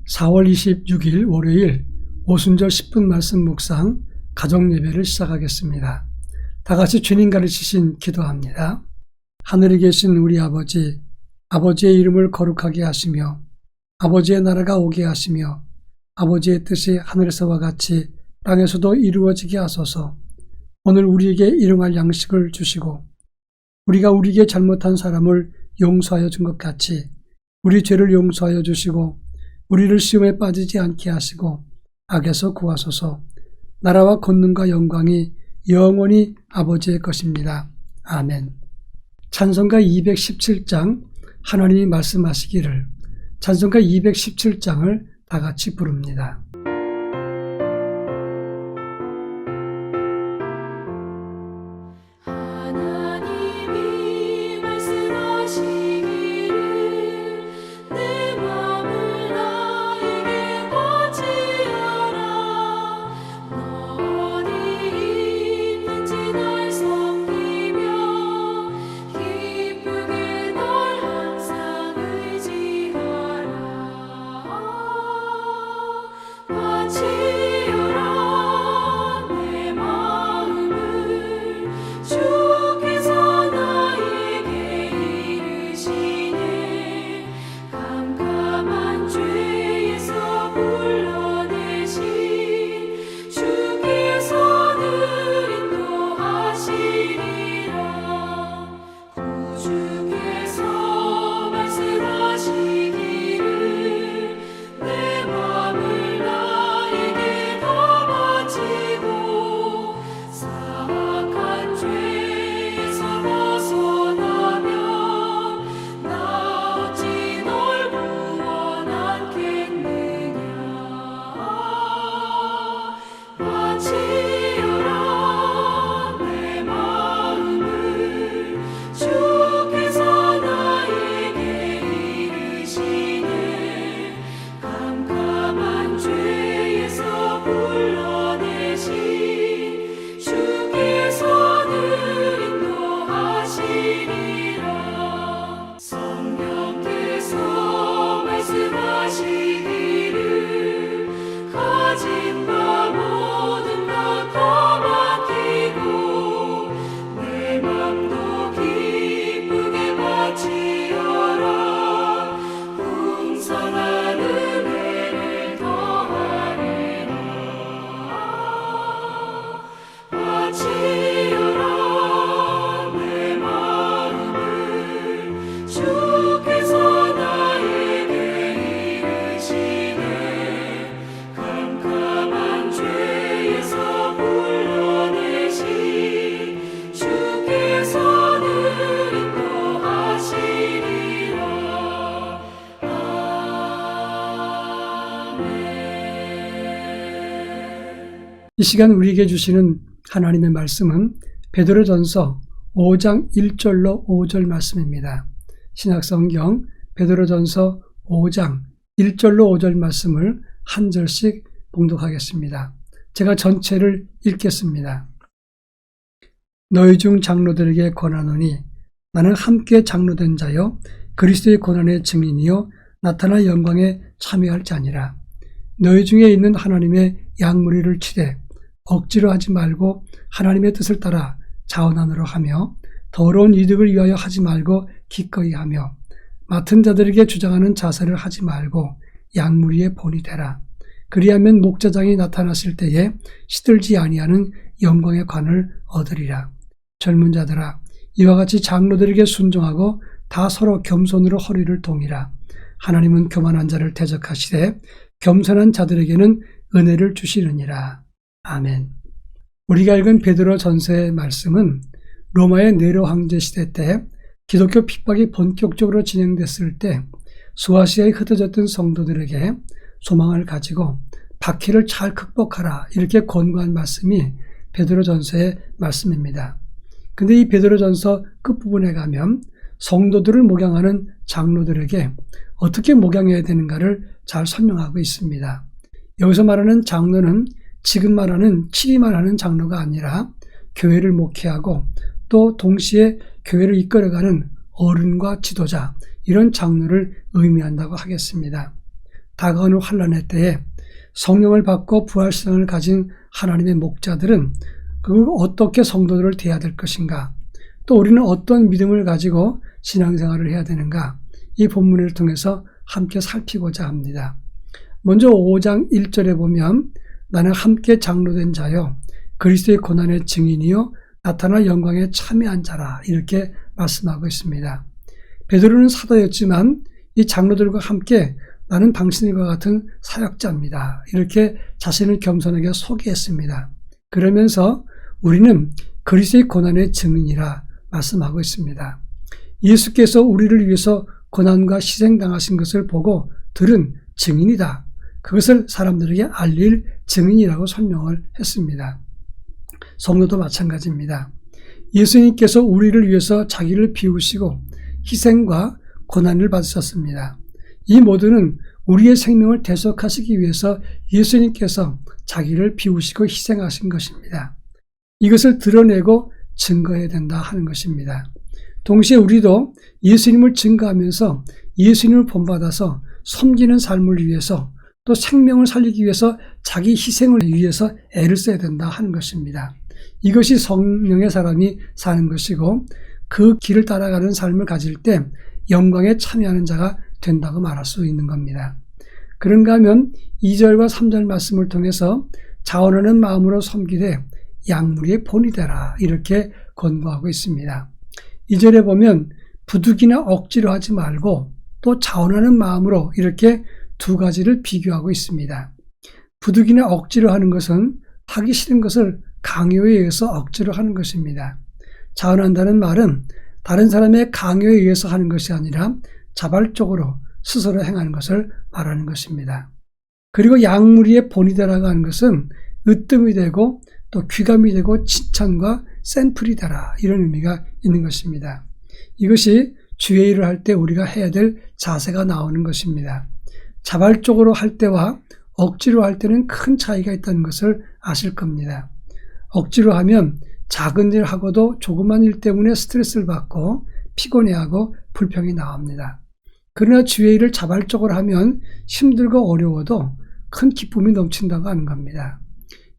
4월 26일 월요일 오순절 10분 말씀 묵상 가정 예배를 시작하겠습니다. 다 같이 주님 가르치신 기도합니다. 하늘에 계신 우리 아버지, 아버지의 이름을 거룩하게 하시며 아버지의 나라가 오게 하시며 아버지의 뜻이 하늘에서와 같이 땅에서도 이루어지게 하소서. 오늘 우리에게 일용할 양식을 주시고 우리가 우리에게 잘못한 사람을 용서하여 준 것 같이 우리 죄를 용서하여 주시고 우리를 시험에 빠지지 않게 하시고 악에서 구하소서. 나라와 권능과 영광이 영원히 아버지의 것입니다. 아멘. 찬송가 217장 하나님이 말씀하시기를, 찬송가 217장을 다 같이 부릅니다. 이 시간 우리에게 주시는 하나님의 말씀은 베드로전서 5장 1절로 5절 말씀입니다. 신약성경 베드로전서 5장 1절로 5절 말씀을 한 절씩 봉독하겠습니다. 제가 전체를 읽겠습니다. 너희 중 장로들에게 권하노니 나는 함께 장로된 자여 그리스도의 고난의 증인이요 나타날 영광에 참여할 자니라. 너희 중에 있는 하나님의 양무리를 치되 억지로 하지 말고 하나님의 뜻을 따라 자원함으로 하며 더러운 이득을 위하여 하지 말고 기꺼이 하며 맡은 자들에게 주장하는 자세를 하지 말고 양무리의 본이 되라. 그리하면 목자장이 나타났을 때에 시들지 아니하는 영광의 관을 얻으리라. 젊은 자들아, 이와 같이 장로들에게 순종하고 다 서로 겸손으로 허리를 동이라. 하나님은 교만한 자를 대적하시되 겸손한 자들에게는 은혜를 주시느니라. 아멘. 우리가 읽은 베드로 전서의 말씀은 로마의 네로 황제 시대 때 기독교 핍박이 본격적으로 진행됐을 때 소아시아에 흩어졌던 성도들에게 소망을 가지고 박해를 잘 극복하라 이렇게 권고한 말씀이 베드로 전서의 말씀입니다. 근데 이 베드로 전서 끝부분에 가면 성도들을 목양하는 장로들에게 어떻게 목양해야 되는가를 잘 설명하고 있습니다. 여기서 말하는 장로는 지금 말하는 치리만 하는 장로가 아니라 교회를 목회하고 또 동시에 교회를 이끌어가는 어른과 지도자, 이런 장로를 의미한다고 하겠습니다. 다가오는 환난의 때에 성령을 받고 부활신앙을 가진 하나님의 목자들은 그걸 어떻게 성도들을 대해야 될 것인가, 또 우리는 어떤 믿음을 가지고 신앙생활을 해야 되는가, 이 본문을 통해서 함께 살피고자 합니다. 먼저 5장 1절에 보면 나는 함께 장로된 자요 그리스도의 고난의 증인이요 나타날 영광에 참여한 자라, 이렇게 말씀하고 있습니다. 베드로는 사도였지만 이 장로들과 함께 나는 당신들과 같은 사역자입니다, 이렇게 자신을 겸손하게 소개했습니다. 그러면서 우리는 그리스도의 고난의 증인이라 말씀하고 있습니다. 예수께서 우리를 위해서 고난과 희생당하신 것을 보고 들은 증인이다, 그것을 사람들에게 알릴 증인이라고 설명을 했습니다. 성도도 마찬가지입니다. 예수님께서 우리를 위해서 자기를 비우시고 희생과 고난을 받으셨습니다. 이 모두는 우리의 생명을 대속하시기 위해서 예수님께서 자기를 비우시고 희생하신 것입니다. 이것을 드러내고 증거해야 된다 하는 것입니다. 동시에 우리도 예수님을 증거하면서 예수님을 본받아서 섬기는 삶을 위해서 또 생명을 살리기 위해서 자기 희생을 위해서 애를 써야 된다 하는 것입니다. 이것이 성령의 사람이 사는 것이고 그 길을 따라가는 삶을 가질 때 영광에 참여하는 자가 된다고 말할 수 있는 겁니다. 그런가 하면 2절과 3절 말씀을 통해서 자원하는 마음으로 섬기되 양무리의 본이 되라, 이렇게 권고하고 있습니다. 2절에 보면 부득이나 억지로 하지 말고 또 자원하는 마음으로, 이렇게 두 가지를 비교하고 있습니다. 부득이나 억지로 하는 것은 하기 싫은 것을 강요에 의해서 억지로 하는 것입니다. 자원한다는 말은 다른 사람의 강요에 의해서 하는 것이 아니라 자발적으로 스스로 행하는 것을 말하는 것입니다. 그리고 양무리의 본이 되라고 하는 것은 으뜸이 되고 또 귀감이 되고 칭찬과 샘플이 되라, 이런 의미가 있는 것입니다. 이것이 주의 일을 할 때 우리가 해야 될 자세가 나오는 것입니다. 자발적으로 할 때와 억지로 할 때는 큰 차이가 있다는 것을 아실 겁니다. 억지로 하면 작은 일 하고도 조그만 일 때문에 스트레스를 받고 피곤해하고 불평이 나옵니다. 그러나 주의 일을 자발적으로 하면 힘들고 어려워도 큰 기쁨이 넘친다고 하는 겁니다.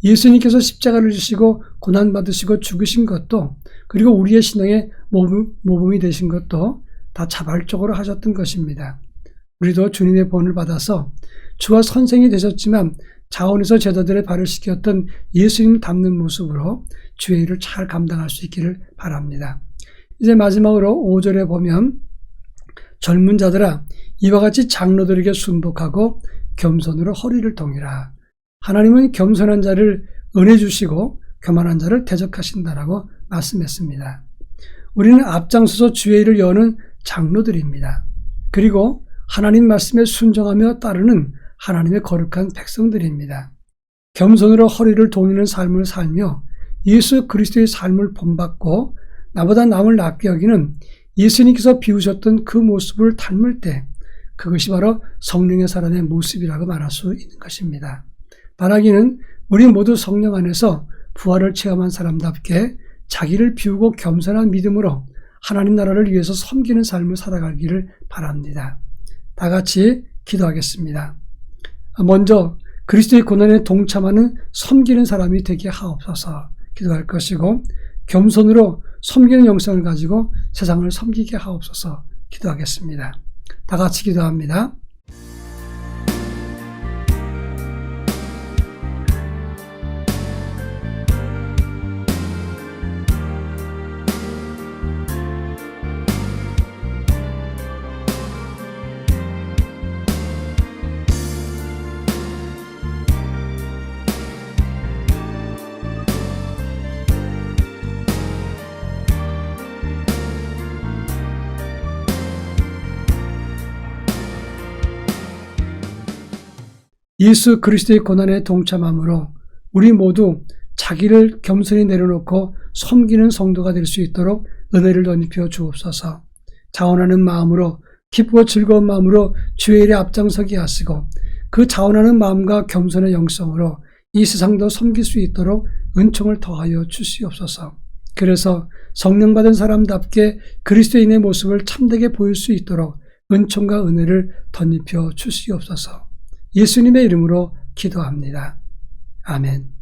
예수님께서 십자가를 지시고 고난받으시고 죽으신 것도, 그리고 우리의 신앙의 모범이 되신 것도 다 자발적으로 하셨던 것입니다. 우리도 주님의 본을 받아서 주와 선생이 되셨지만 자원에서 제자들의 발을 씻겼던 예수님 닮는 모습으로 주의 일을 잘 감당할 수 있기를 바랍니다. 이제 마지막으로 5절에 보면 젊은 자들아 이와 같이 장로들에게 순복하고 겸손으로 허리를 동이라. 하나님은 겸손한 자를 은혜 주시고 교만한 자를 대적하신다라고 말씀했습니다. 우리는 앞장서서 주의 일을 여는 장로들입니다. 그리고 하나님 말씀에 순종하며 따르는 하나님의 거룩한 백성들입니다. 겸손으로 허리를 동이는 삶을 살며 예수 그리스도의 삶을 본받고 나보다 남을 낮게 여기는 예수님께서 비우셨던 그 모습을 닮을 때 그것이 바로 성령의 사람의 모습이라고 말할 수 있는 것입니다. 바라기는 우리 모두 성령 안에서 부활을 체험한 사람답게 자기를 비우고 겸손한 믿음으로 하나님 나라를 위해서 섬기는 삶을 살아가기를 바랍니다. 다 같이 기도하겠습니다. 먼저 그리스도의 고난에 동참하는 섬기는 사람이 되게 하옵소서 기도할 것이고, 겸손으로 섬기는 영성을 가지고 세상을 섬기게 하옵소서 기도하겠습니다. 다 같이 기도합니다. 예수 그리스도의 고난에 동참함으로 우리 모두 자기를 겸손히 내려놓고 섬기는 성도가 될 수 있도록 은혜를 덧입혀 주옵소서. 자원하는 마음으로 기쁘고 즐거운 마음으로 주의 일에 앞장서게 하시고 그 자원하는 마음과 겸손의 영성으로 이 세상도 섬길 수 있도록 은총을 더하여 주시옵소서. 그래서 성령 받은 사람답게 그리스도인의 모습을 참되게 보일 수 있도록 은총과 은혜를 덧입혀 주시옵소서. 예수님의 이름으로 기도합니다. 아멘.